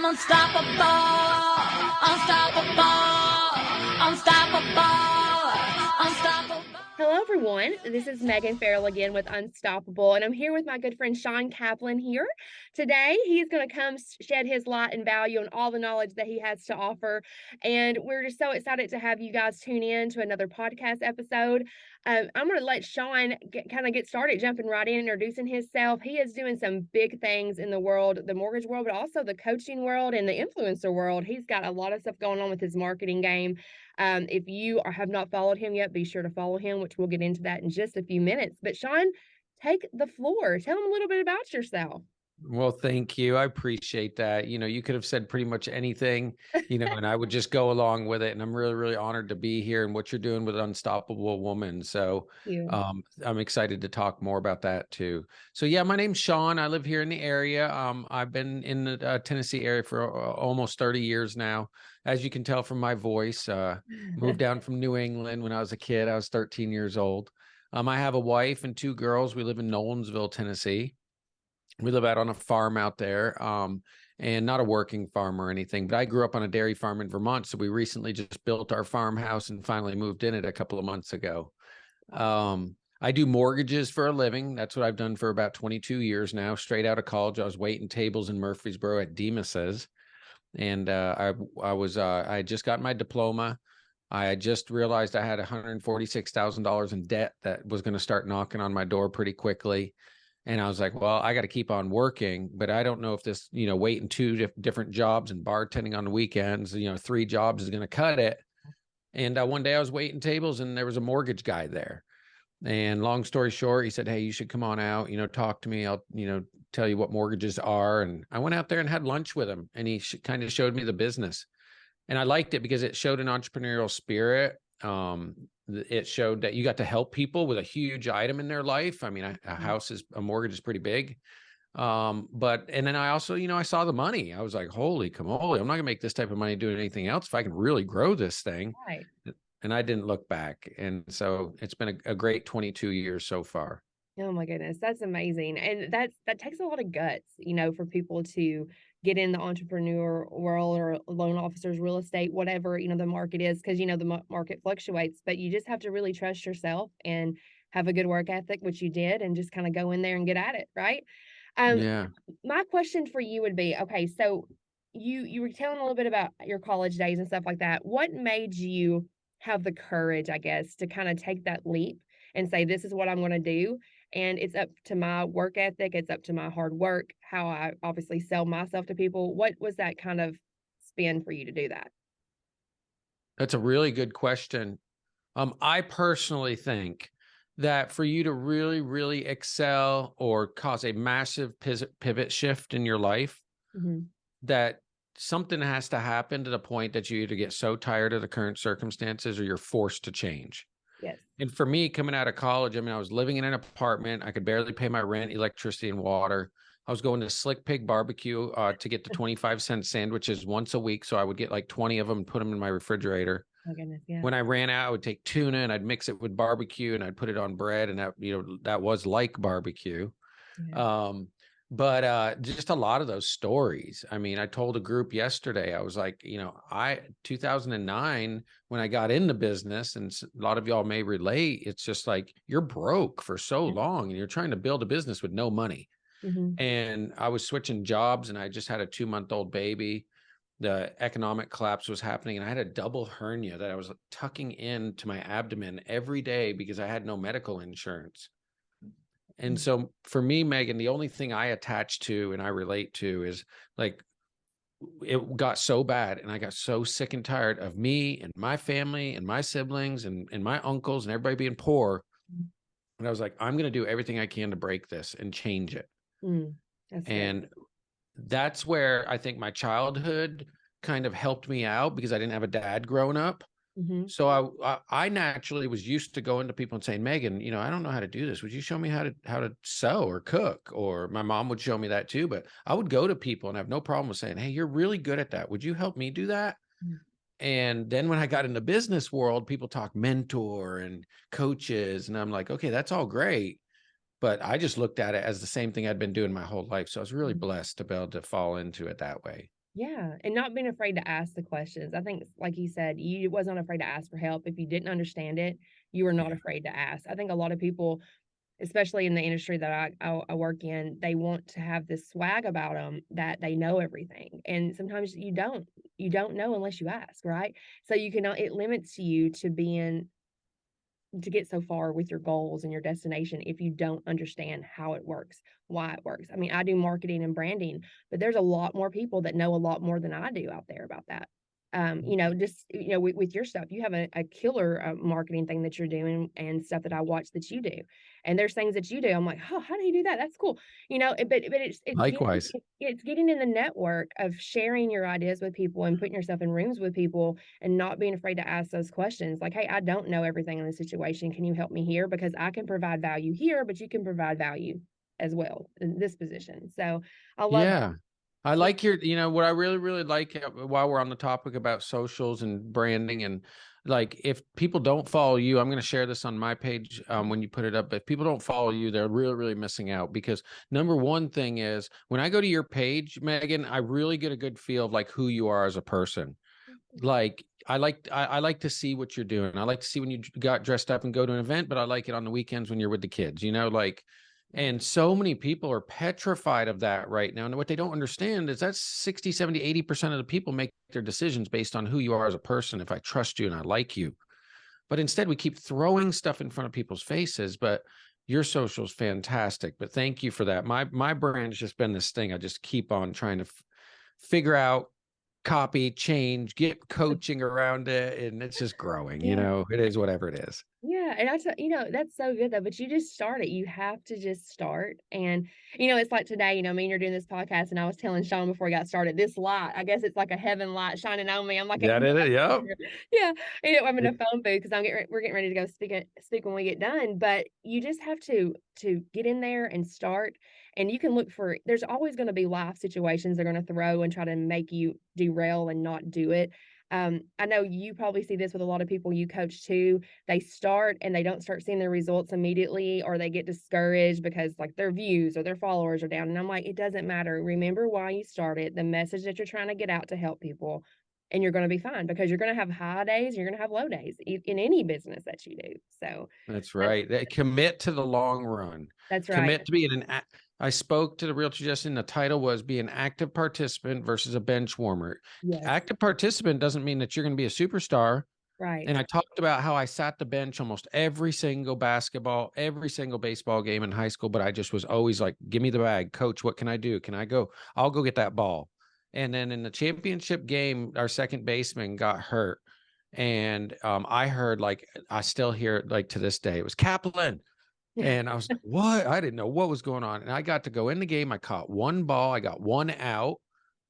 unstoppable, unstoppable, unstoppable, unstoppable. Hello, everyone. This is Megan Farrell again with Unstoppable, and I'm here with my good friend Shawn Kaplan here. Today, he's going to come shed his light and value on all the knowledge that he has to offer, and we're just so excited to have you guys tune in to another podcast episode. I'm going to let Shawn kind of get started, jumping right in, introducing himself. He is doing some big things in the world, the mortgage world, but also the coaching world and the influencer world. He's got a lot of stuff going on with his marketing game. If you have not followed him yet, be sure to follow him, which we'll get into that in just a few minutes. But Shawn, take the floor. Tell him a little bit about yourself. Well, thank you. I appreciate that. You could have said pretty much anything, and I would just go along with it. And I'm really, really honored to be here and what you're doing with Unstoppable Woman. So I'm excited to talk more about that too. So yeah, my name's Shawn. I live here in the area. I've been in the Tennessee area for almost 30 years now. As you can tell from my voice, moved down from New England when I was a kid. I was 13 years old. I have a wife and two girls. We live in Nolensville, Tennessee. We live out on a farm out there, and not a working farm or anything, but I grew up on a dairy farm in Vermont. So we recently just built our farmhouse and finally moved in it a couple of months ago. I do mortgages for a living. That's what I've done for about 22 years now. Straight out of college, I was waiting tables in Murfreesboro at Demas's. And I just got my diploma. I just realized I had $146,000 in debt that was going to start knocking on my door pretty quickly. And I was like, well, I got to keep on working, but I don't know if this, waiting two different jobs and bartending on the weekends, 3 jobs is going to cut it. And one day I was waiting tables and there was a mortgage guy there. And long story short, he said, hey, you should come on out, talk to me. I'll, tell you what mortgages are. And I went out there and had lunch with him, and he kind of showed me the business. And I liked it because it showed an entrepreneurial spirit. It showed that you got to help people with a huge item in their life. I mean, a mortgage is pretty big. And then I also, I saw the money. I was like, holy camole, I'm not gonna make this type of money doing anything else if I can really grow this thing. Right. And I didn't look back. And so it's been a great 22 years so far. Oh my goodness, that's amazing. And that takes a lot of guts, for people to get in the entrepreneur world or loan officers, real estate, whatever, the market is, because, the market fluctuates, but you just have to really trust yourself and have a good work ethic, which you did, and just kind of go in there and get at it. Right. Yeah. My question for you would be, okay, so you were telling a little bit about your college days and stuff like that. What made you have the courage, I guess, to kind of take that leap and say, this is what I'm going to do? And it's up to my work ethic. It's up to my hard work, how I obviously sell myself to people. What was that kind of spin for you to do that? That's a really good question. I personally think that for you to really, really excel or cause a massive pivot shift in your life, that something has to happen to the point that you either get so tired of the current circumstances or you're forced to change. Yes. And for me, coming out of college, I mean, I was living in an apartment. I could barely pay my rent, electricity, and water. I was going to Slick Pig Barbecue to get the 25-cent sandwiches once a week. So I would get like 20 of them and put them in my refrigerator. Oh, goodness, yeah. When I ran out, I would take tuna and I'd mix it with barbecue and I'd put it on bread. And that, that was like barbecue. Yeah. But just a lot of those stories. I mean, I told a group yesterday, I was like, 2009, when I got into business, and a lot of y'all may relate, it's just like you're broke for so long and you're trying to build a business with no money. And I was switching jobs and I just had a 2-month-old baby. The economic collapse was happening and I had a double hernia that I was tucking into my abdomen every day because I had no medical insurance. And so for me, Megan, the only thing I attach to and I relate to is like, it got so bad and I got so sick and tired of me and my family and my siblings and my uncles and everybody being poor. And I was like, I'm going to do everything I can to break this and change it. That's where I think my childhood kind of helped me out because I didn't have a dad growing up. So I naturally was used to going to people and saying, Megan, I don't know how to do this. Would you show me how to sew or cook? Or my mom would show me that too. But I would go to people and have no problem with saying, hey, you're really good at that. Would you help me do that? And then when I got in the business world, people talk mentor and coaches. And I'm like, okay, that's all great. But I just looked at it as the same thing I'd been doing my whole life. So I was really blessed to be able to fall into it that way. Yeah, and not being afraid to ask the questions. I think, like you said, you wasn't afraid to ask for help. If you didn't understand it, you were not Yeah. afraid to ask. I think a lot of people, especially in the industry that I work in, they want to have this swag about them that they know everything, and sometimes you don't. You don't know unless you ask, right? So you can it limits you to being to get so far with your goals and your destination if you don't understand how it works, why it works. I mean, I do marketing and branding, but there's a lot more people that know a lot more than I do out there about that. Just with your stuff, you have a killer marketing thing that you're doing and stuff that I watch that you do, and there's things that you do. I'm like, oh, how do you do that? That's cool. But Likewise. it's getting in the network of sharing your ideas with people and putting yourself in rooms with people and not being afraid to ask those questions like, hey, I don't know everything in the situation. Can you help me here? Because I can provide value here, but you can provide value as well in this position. So I love Yeah. I that. like what I really, really like while we're on the topic about socials and branding, and like, if people don't follow you, I'm going to share this on my page when you put it up. If people don't follow you, they're really, really missing out, because number one thing is, when I go to your page, Megan, I really get a good feel of like who you are as a person. Like, I like to see what you're doing. I like to see when you got dressed up and go to an event, but I like it on the weekends when you're with the kids, like, and so many people are petrified of that right now. And what they don't understand is that 60, 70, 80% of the people make their decisions based on who you are as a person. If I trust you and I like you, but instead we keep throwing stuff in front of people's faces. But your social's fantastic. But thank you for that. My brand's just been this thing. I just keep on trying to figure out, copy, change, get coaching around it, and it's just growing. Yeah. It is whatever it is. Yeah, and that's so good though, but you just start it. You have to just start. And it's like today, me and you're doing this podcast, and I was telling Shawn before we got started, this light, I guess it's like a heaven light shining on me. I'm like, That is it. Yep. yeah, I'm in a phone booth because we're getting ready to go speak when we get done. But you just have to get in there and start. And you can look for, there's always going to be life situations they're going to throw and try to make you derail and not do it. I know you probably see this with a lot of people you coach too. They start and they don't start seeing their results immediately, or they get discouraged because like their views or their followers are down. And I'm like, it doesn't matter. Remember why you started, the message that you're trying to get out to help people, and you're going to be fine, because you're going to have high days, you're going to have low days in any business that you do. So That's that's right. Commit to the long run. that's right. Commit to being I spoke to the Realtor Justin. The title was Be an Active Participant versus a Bench Warmer. Yes. Active participant doesn't mean that you're going to be a superstar. Right. And I talked about how I sat the bench almost every single basketball, every single baseball game in high school, but I just was always like, give me the bag, coach. What can I do? Can I go? I'll go get that ball. And then in the championship game, our second baseman got hurt. And I heard, like, I still hear it like to this day, it was Kaplan. And I was like, what? I didn't know what was going on. And I got to go in the game. I caught one ball. I got one out.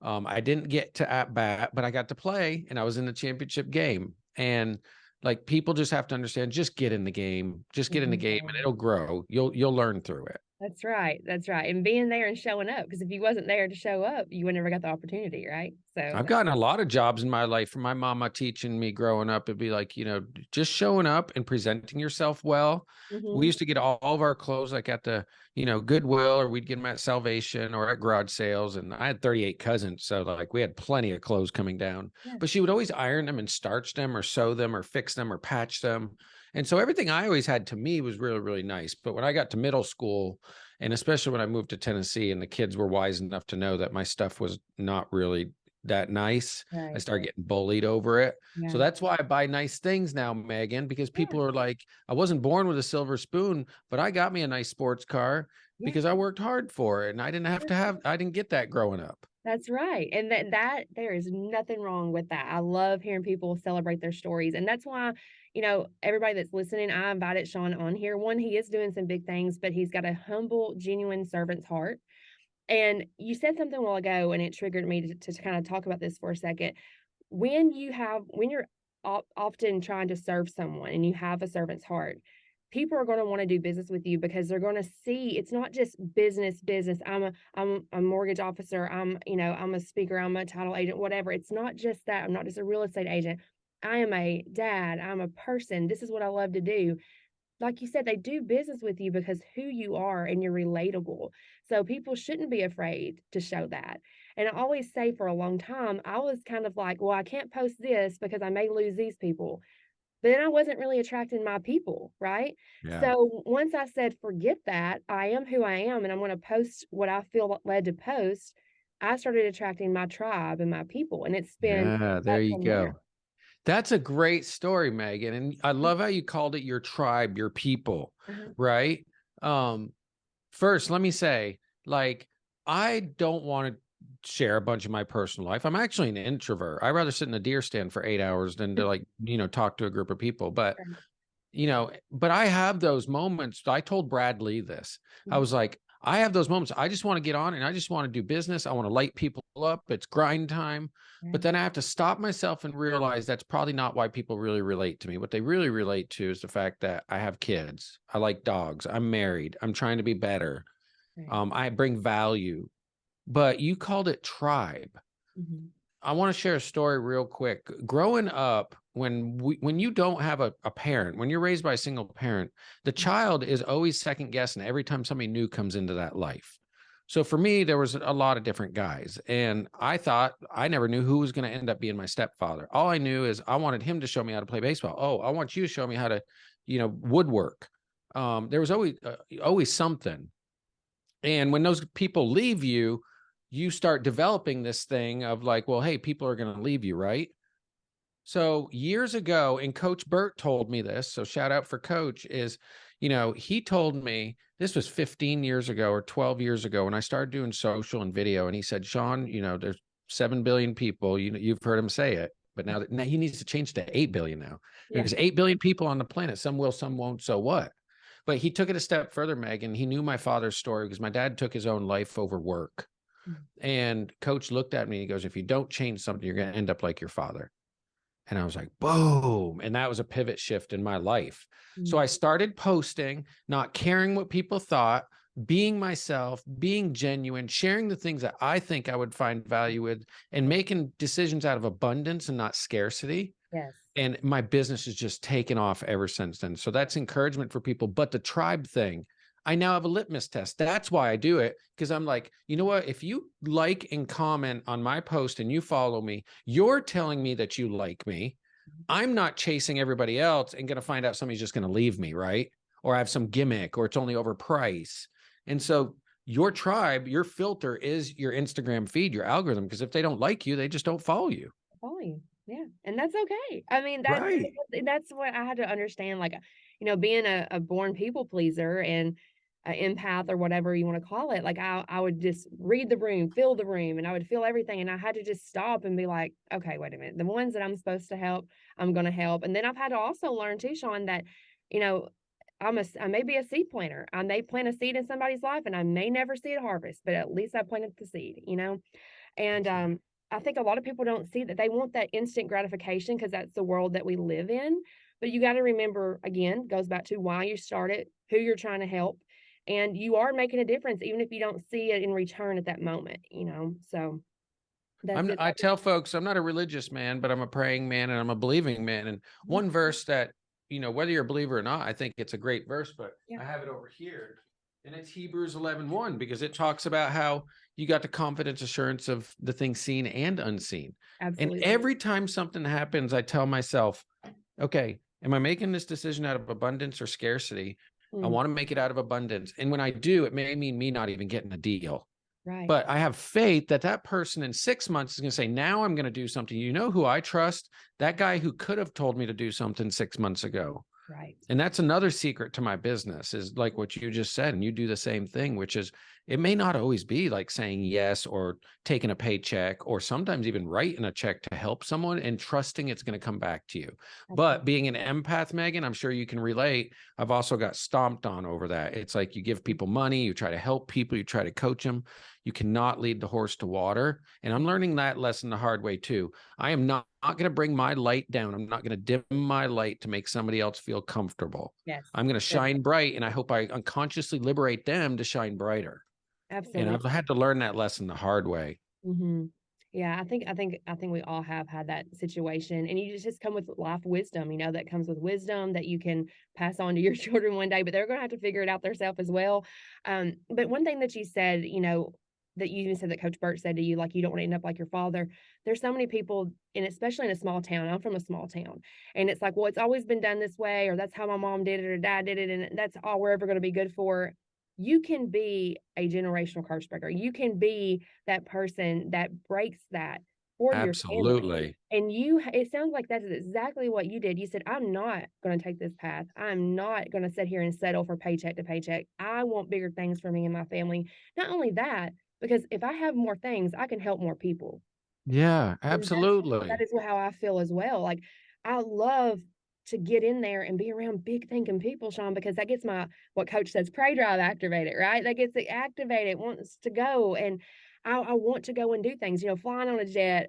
I didn't get to at bat, but I got to play, and I was in the championship game. And like, people just have to understand, just get in the game, just get in the game, and it'll grow. You'll learn through it. That's right. That's right. And being there and showing up, because if you wasn't there to show up, you would never got the opportunity, right? So I've gotten a lot of jobs in my life from my mama teaching me growing up. It'd be like, just showing up and presenting yourself well. We mhm. used to get all of our clothes like at the, Goodwill, or we'd get them at Salvation or at garage sales. And I had 38 cousins. So like, we had plenty of clothes coming down, Yeah. but she would always iron them and starch them or sew them or fix them or patch them. And so everything I always had to me was really, really nice. But when I got to middle school, and especially when I moved to Tennessee, and the kids were wise enough to know that my stuff was not really that nice, I Right. started getting bullied over it. Yeah. So that's why I buy nice things now, Megan, because people Yeah. are like, I wasn't born with a silver spoon, but I got me a nice sports car Yeah. because I worked hard for it, and I didn't get that growing up. That's right. And that there is nothing wrong with that. I love hearing people celebrate their stories. And that's why, everybody that's listening, I invited Shawn on here. One, he is doing some big things, but he's got a humble, genuine servant's heart. And you said something a while ago, and it triggered me to kind of talk about this for a second. When you're often trying to serve someone and you have a servant's heart, people are going to want to do business with you because they're going to see it's not just business. I'm a mortgage officer. I'm a speaker. I'm a title agent, whatever. It's not just that. I'm not just a real estate agent. I am a dad. I'm a person. This is what I love to do. Like you said, they do business with you because who you are and you're relatable. So people shouldn't be afraid to show that. And I always say for a long time, I was kind of like, well, I can't post this because I may lose these people. But then I wasn't really attracting my people, right? Yeah. So once I said, forget that, I am who I am, and I'm going to post what I feel led to post, I started attracting my tribe and my people. And it's been Yeah, there up you from there. go. That's a great story, Megan. And I love how you called it your tribe, your people, Uh-huh. right? First, let me say, like, I don't want to share a bunch of my personal life. I'm actually an introvert. I'd rather sit in a deer stand for 8 hours than to talk to a group of people. But Right. but I have those moments. I told Brad Lee this. I Mhm. was like, I have those moments. I just want to get on and I just want to do business. I want to light people up. It's grind time. But Right. then I have to stop myself and realize that's probably not why people really relate to me. What they really relate to is the fact that I have kids. I like dogs. I'm married. I'm trying to be better. Right. I bring value. But you called it tribe. Mhm. I want to share a story real quick. Growing up, when you don't have a parent, when you're raised by a single parent, the child is always second guessing every time somebody new comes into that life. So for me, there was a lot of different guys, and I thought I never knew who was going to end up being my stepfather. All I knew is I wanted him to show me how to play baseball. Oh, I want you to show me how to, woodwork. There was always something. And when those people leave you, you start developing this thing of like, well, hey, people are going to leave you, right? So years ago, and Coach Burt told me this. So shout out for Coach is, he told me this was 15 years ago or 12 years ago when I started doing social and video. And he said, Shawn, there's 7 billion people. You've heard him say it, but now he needs to change to 8 billion now Yeah. because 8 billion people on the planet. Some will, some won't. So what? But he took it a step further, Megan. He knew my father's story because my dad took his own life over work. Mhm. And Coach looked at me and he goes, if you don't change something, you're going to end up like your father. And I was like, boom. And that was a pivot shift in my life. So Mhm. I started posting, not caring what people thought, being myself, being genuine, sharing the things that I think I would find value with, and making decisions out of abundance and not scarcity. Yes. And my business has just taken off ever since then. So that's encouragement for people. But the tribe thing, I now have a litmus test. That's why I do it. Because I'm like, you know what? If you like and comment on my post and you follow me, you're telling me that you like me. I'm not chasing everybody else and going to find out somebody's just going to leave me, right? Or I have some gimmick or it's only overpriced. And so your tribe, your filter is your Instagram feed, your algorithm. Because if they don't like you, they just don't follow you. Volume. Yeah. And that's okay. I mean, Right. that's what I had to understand. Like, being a born people pleaser and an empath or whatever you want to call it, like I would just read the room, feel the room, and I would feel everything. And I had to just stop and be like, okay, wait a minute. The ones that I'm supposed to help, I'm going to help. And then I've had to also learn too, Shawn, that, you know, I may be a seed planter. I may plant a seed in somebody's life and I may never see it harvest, but at least I planted the seed. And I think a lot of people don't see that. They want that instant gratification because that's the world that we live in. But you got to remember, again, goes back to why you started, who you're trying to help, and you are making a difference, even if you don't see it in return at that moment. So that's it. I tell folks I'm not a religious man, but I'm a praying man and I'm a believing man. And Mhm. one verse that, whether you're a believer or not, I think it's a great verse, but Yeah, I have it over here. And it's Hebrews 11:1 because it talks about how you got the confidence assurance of the things seen and unseen. And absolutely. every time something happens, I tell myself, okay, am I making this decision out of abundance or scarcity? I Mm, want to make it out of abundance. And when I do, it may mean me not even getting a deal. right, But I have faith that that person in 6 months is going to say, now I'm going to do something. You know who I trust? That guy who could have told me to do something 6 months ago. right. And that's another secret to my business is like what you just said. And you do the same thing, which is it may not always be like saying yes or taking a paycheck or sometimes even writing a check to help someone and trusting it's going to come back to you. Absolutely. But being an empath, Megan, I'm sure you can relate. I've also got stomped on over that. It's like you give people money, you try to help people, you try to coach them. You cannot lead the horse to water. And I'm learning that lesson the hard way too. I am not going to bring my light down. I'm not going to dim my light to make somebody else feel comfortable. Yes. I'm going to Good. shine bright, and I hope I unconsciously liberate them to shine brighter. And I've Absolutely. had to learn that lesson the hard way. Hmm. Yeah, I think we all have had that situation, and you just come with life wisdom. That comes with wisdom that you can pass on to your children one day, but they're going to have to figure it out themselves as well. But one thing that you said, that you even said that Coach Burt said to you, like, you don't want to end up like your father. There's so many people, and especially in a small town. I'm from a small town, and it's like, well, it's always been done this way, or that's how my mom did it, or dad did it, and that's all we're ever going to be good for. You can be a generational curse breaker. You can be that person that breaks that for your family. Absolutely. And it sounds like that's exactly what you did. You said, I'm not going to take this path. I'm not going to sit here and settle for paycheck to paycheck. I want bigger things for me and my family. Not only that, because if I have more things, I can help more people. Yeah, And that absolutely. is how I feel as well. Like, I love to get in there and be around big thinking people, Shawn, because that gets what coach says, prey drive activated, right? That gets it activated, wants to go. And I want to go and do things, flying on a jet,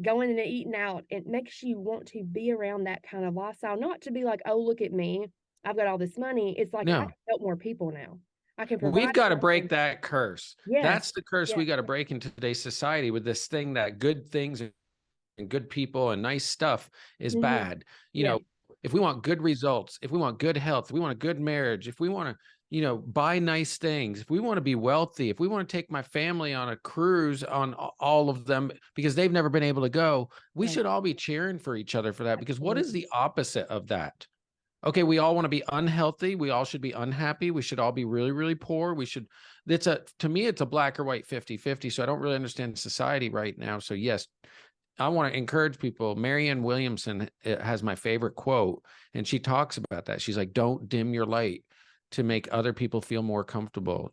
going and eating out. It makes you want to be around that kind of lifestyle, not to be like, oh, look at me, I've got all this money. It's like, I No. can help more people now. I can We've provide got to for break them. that curse. Yes. That's the curse Yes. we got to break in today's society with this thing that good things and good people and nice stuff is bad. Yes. If we want good results, if we want good health, if we want a good marriage, if we want to, buy nice things, if we want to be wealthy, if we want to take my family on a cruise on all of them because they've never been able to go, we should all be cheering for each other for that. Because what is the opposite of that? Okay, we all want to be unhealthy. We all should be unhappy. We should all be really, really poor. To me, it's a black or white 50-50. So I don't really understand society right now. So yes, I want to encourage people. Marianne Williamson has my favorite quote, and she talks about that. She's like, don't dim your light to make other people feel more comfortable,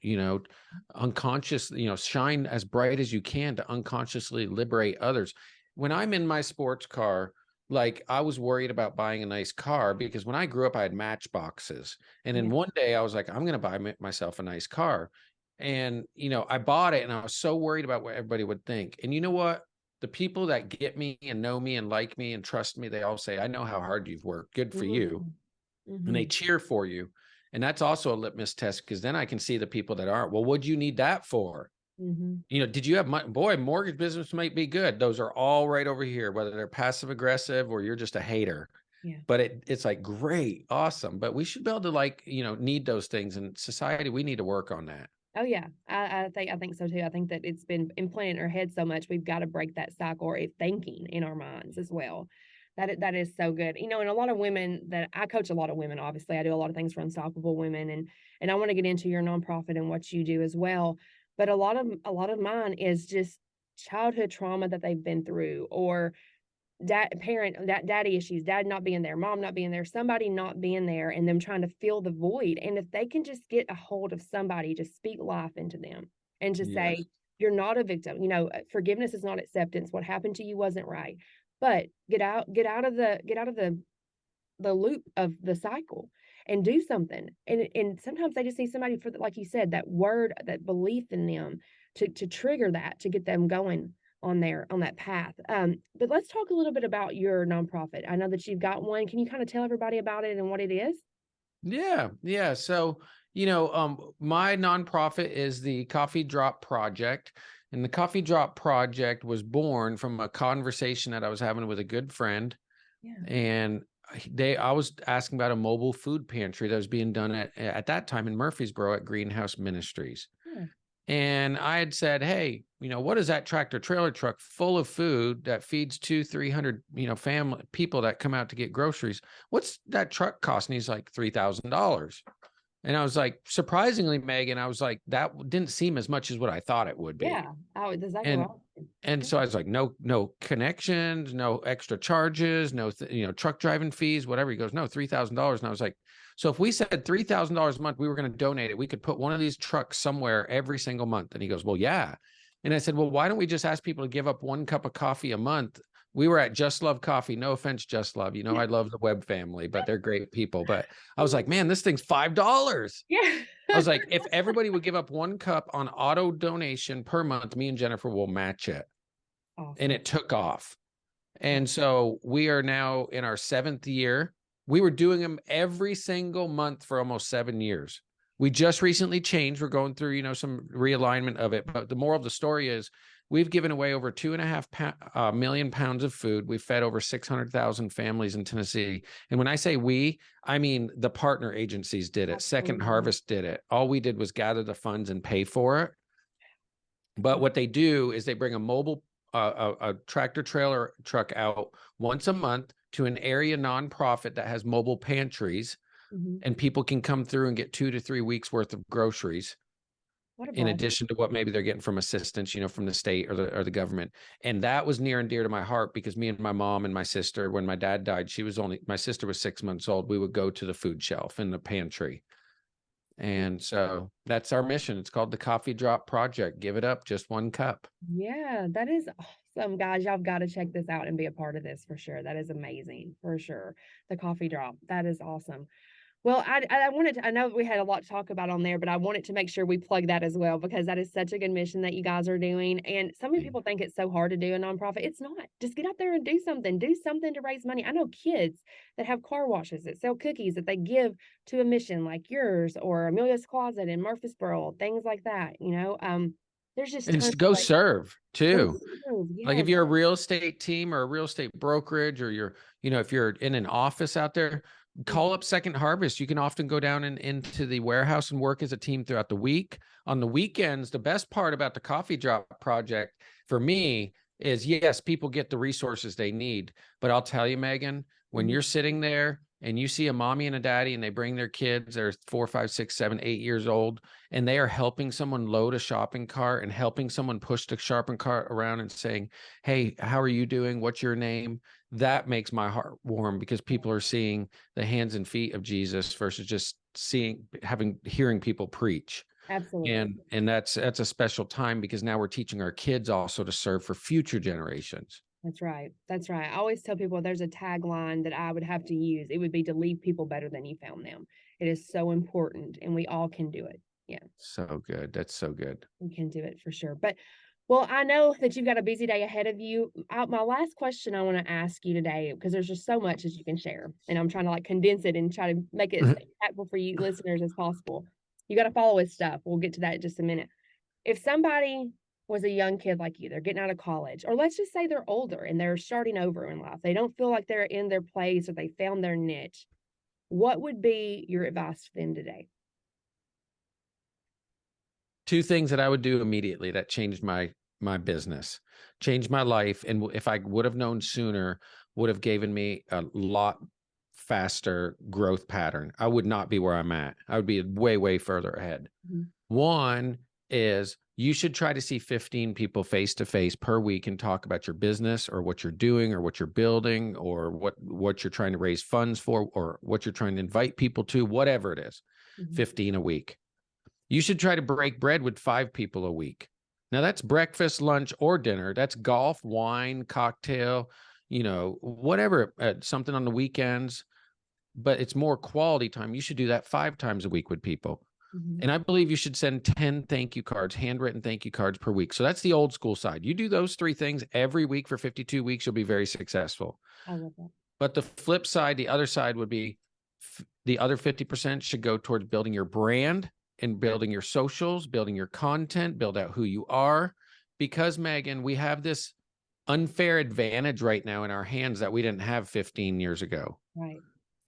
unconscious, shine as bright as you can to unconsciously liberate others. When I'm in my sports car, like I was worried about buying a nice car because when I grew up, I had matchboxes. And then one day I was like, I'm going to buy myself a nice car. And, I bought it and I was so worried about what everybody would think. And you know what? The people that get me and know me and like me and trust me, they all say, I know how hard you've worked. Good for you. And they cheer for you. And that's also a litmus test because then I can see the people that aren't. Well, what'd you need that for? Did you have mortgage business might be good. Those are all right over here, whether they're passive aggressive or you're just a hater. Yeah. But it's like, great, awesome. But we should be able to need those things in society. We need to work on that. Oh yeah, I think so too. I think that it's been implanted in our head so much. We've got to break that cycle or thinking in our minds as well. That is so good. And a lot of women that I coach, a lot of women. Obviously, I do a lot of things for Unstoppable Women, and I want to get into your nonprofit and what you do as well. But a lot of mine is just childhood trauma that they've been through, or daddy issues, dad not being there, mom not being there, somebody not being there, and them trying to fill the void. And if they can just get a hold of somebody to speak life into them and to say, you're not a victim, forgiveness is not acceptance. What happened to you wasn't right. But get out of the loop of the cycle and do something. And sometimes they just need somebody for, like you said, that word, that belief in them to trigger that, to get them going on that path. But let's talk a little bit about your nonprofit. I know that you've got one. Can you kind of tell everybody about it and what it is? Yeah. So, my nonprofit is the Coffee Drop Project. And the Coffee Drop Project was born from a conversation that I was having with a good friend. Yeah. And I was asking about a mobile food pantry that was being done at that time in Murfreesboro at Greenhouse Ministries. Yeah. And I had said, hey, what is that tractor trailer truck full of food that feeds 200-300, family people that come out to get groceries? What's that truck cost? And he's like, $3,000. And I was like, surprisingly, Megan, I was like, that didn't seem as much as what I thought it would be. Yeah. Oh, exactly. And so I was like, no connections, no extra charges, no, truck driving fees, whatever. He goes, no, $3,000. And I was like, so if we said $3,000 a month, we were going to donate it. We could put one of these trucks somewhere every single month. And he goes, well, yeah. And I said, well, why don't we just ask people to give up 1 cup of coffee a month? We were at Just Love Coffee. No offense, Just Love. I love the Webb family, but they're great people. But I was like, man, this thing's $5. Yeah. I was like, if everybody would give up 1 cup on auto donation per month, me and Jennifer will match it. Awesome. And it took off. And so we are now in our 7th year. We were doing them every single month for almost 7 years. We just recently changed. We're going through, some realignment of it. But the moral of the story is we've given away over 2.5 million pounds of food. We've fed over 600,000 families in Tennessee. And when I say we, I mean the partner agencies did it. Absolutely. Second Harvest did it. All we did was gather the funds and pay for it. But what they do is they bring a mobile a tractor trailer truck out once a month to an area nonprofit that has mobile pantries, and people can come through and get 2 to 3 weeks worth of groceries What a in blessing. addition to what maybe they're getting from assistance, from the state or the government. And that was near and dear to my heart because me and my mom and my sister, when my dad died, my sister was 6 months old. We would go to the food shelf in the pantry. And so that's our mission. It's called the Coffee Drop Project. Give it up, just one cup. Yeah, that is awesome, guys. Y'all got to check this out and be a part of this for sure. That is amazing for sure. The coffee drop. That is awesome. Well, I wanted to, I know we had a lot to talk about on there, but I wanted to make sure we plug that as well because that is such a good mission that you guys are doing. And so many people think it's so hard to do a nonprofit. It's not. Just get out there and do something. Do something to raise money. I know kids that have car washes that sell cookies that they give to a mission like yours or Amelia's Closet in Murfreesboro, things like that. There's just And tons go of serve too. Like yes. if you're a real estate team or a real estate brokerage, or if you're in an office out there, call up Second Harvest. You can often go down into the warehouse and work as a team throughout the week. On the weekends, the best part about the Coffee Drop Project for me is, yes, people get the resources they need. But I'll tell you, Megan, when you're sitting there and you see a mommy and a daddy and they bring their kids, they're 4, 5, 6, 7, 8 years old, and they are helping someone load a shopping cart and helping someone push the shopping cart around and saying, hey, how are you doing? What's your name? That makes my heart warm because people are seeing the hands and feet of Jesus versus just hearing people preach. Absolutely. And that's a special time because now we're teaching our kids also to serve for future generations. That's right. That's right. I always tell people there's a tagline that I would have to use. It would be to leave people better than you found them. It is so important and we all can do it. Yeah, So good. That's so good. we can do it for sure. But well, I know that you've got a busy day ahead of you. My last question I want to ask you today, because there's just so much that you can share, and I'm trying to condense it and try to make it as impactful for you listeners as possible. You got to follow his stuff. We'll get to that in just a minute. If somebody was a young kid like you, they're getting out of college, or let's just say they're older and they're starting over in life, they don't feel like they're in their place or they found their niche, what would be your advice to them today? 2 things that I would do immediately that changed my business, changed my life, and if I would have known sooner, would have given me a lot faster growth pattern. I would not be where I'm at. I would be way, way further ahead. One is you should try to see 15 people face to face per week and talk about your business or what you're doing or what you're building or what you're trying to raise funds for or what you're trying to invite people to, whatever it is, 15 a week. You should try to break bread with 5 people a week. Now that's breakfast, lunch, or dinner. That's golf, wine, cocktail, whatever, something on the weekends, but it's more quality time. You should do that 5 times a week with people. And I believe you should send 10 thank you cards, handwritten thank you cards per week. So that's the old school side. You do those 3 things every week for 52 weeks, you'll be very successful. I love that. But the flip side, the other side would be the other 50% should go towards building your brand and building your socials, building your content, build out who you are. Because, Megan, we have this unfair advantage right now in our hands that we didn't have 15 years ago. Right.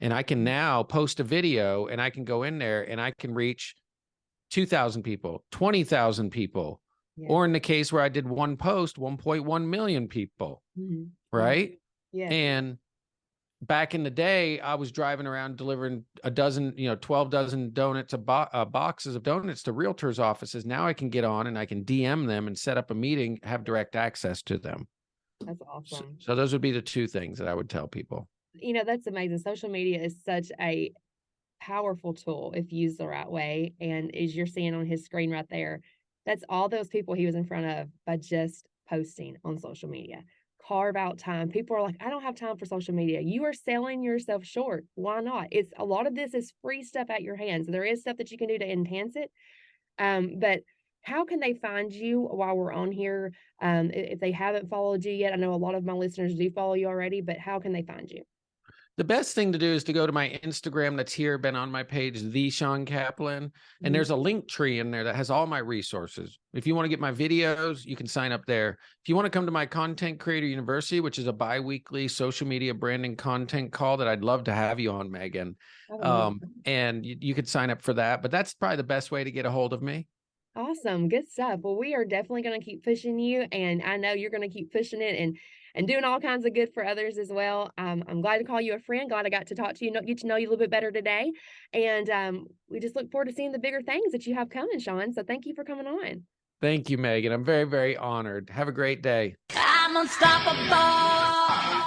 And I can now post a video and I can go in there and I can reach 2,000 people, 20,000 people, or in the case where I did one post, 1.1 million people, right? Yeah. And back in the day, I was driving around delivering 12 dozen donuts, boxes of donuts to realtors' offices. Now I can get on and I can DM them and set up a meeting, have direct access to them. That's awesome. So those would be the 2 things that I would tell people. That's amazing. Social media is such a powerful tool if used the right way. And as you're seeing on his screen right there, that's all those people he was in front of by just posting on social media. Carve out time. People are like, I don't have time for social media. You are selling yourself short. Why not? It's a lot of this is free stuff at your hands. There is stuff that you can do to enhance it. But how can they find you while we're on here? If they haven't followed you yet, I know a lot of my listeners do follow you already, but how can they find you? The best thing to do is to go to my Instagram that's here, been on my page, the Shawn Kaplan. And there's a link tree in there that has all my resources. If you want to get my videos, you can sign up there. If you want to come to my Content Creator University, which is a bi-weekly social media branding content call that I'd love to have you on, Megan. And you could sign up for that. But that's probably the best way to get a hold of me. Awesome. Good stuff. Well, we are definitely going to keep pushing you, and I know you're going to keep pushing it and doing all kinds of good for others as well. I'm glad to call you a friend. Glad I got to talk to you, get to know you a little bit better today. And we just look forward to seeing the bigger things that you have coming, Shawn. So thank you for coming on. Thank you, Megan. I'm very, very honored. Have a great day. I'm unstoppable.